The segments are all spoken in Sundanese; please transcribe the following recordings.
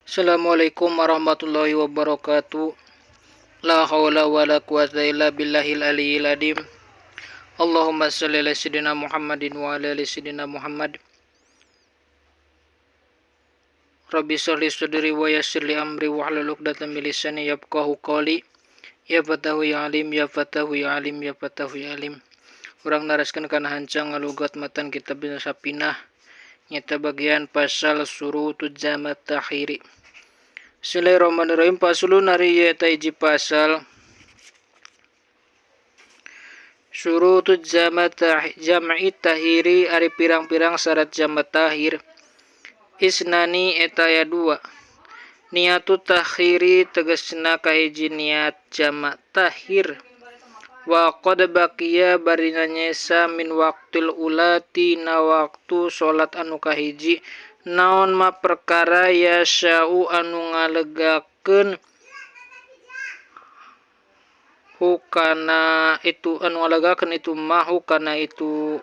Assalamualaikum warahmatullahi wabarakatuh. La haula wala quwata illa billahil aliyil adim. Allahumma shalli ala sayyidina Muhammadin wa ala ali sayyidina Muhammad. Rabbi sholli sadri wa yassir li amri wa hlul 'uqdatam min lisani yafqahu qawli. Ya fatahu ya alim, ya fatahu ya alim, ya fatahu ya alim. Urang naraskeun kana hancang ngalugat matan kitab Sapinah nyata bagian pasal surutud jamat tahiri. Bismillahirrahmanirrahim. Pasulun ari eta hiji pasal surutud jam'i tahiri ari pirang-pirang syarat jamat tahir. Isnani eta aya dua. Niatu tahiri tegasna kahiji niat jamak tahir. Wa qad baqiya barina nyesa min waqtil ulati na waktu salat anu kahiji naon ma perkara ya sya'u anu ngalegakeun hukana itu anu ngalegakeun itu mah hukana itu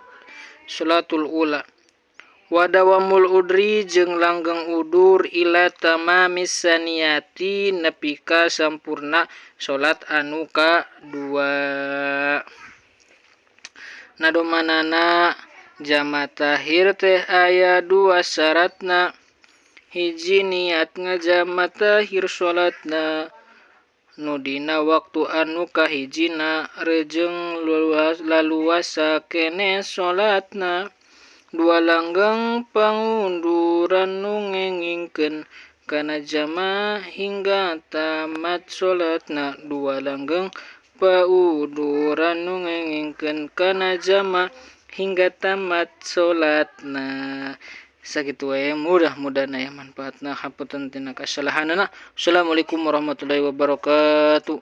salatul ula. Wadawamul udri jeung langgeng udur ila tamamis saniyati nepi ka sampurna salat anu kadua. Nadomanana jamat tahir teh aya dua syaratna. Hiji niat ngajamat tahir salatna nu dina waktu anu kahijina rejeung laluasa kene salatna. Dua langgeng pangunduran nu ngengingkeun kana jama hingga tamat salatna. Dua langgeng pauduran nu ngengingkeun kana jama hingga tamat salatna. Sakitu wae, mudah-mudahan aya manfaatna, hapunten tina kasalahanana. Assalamualaikum warahmatullahi wabarakatuh.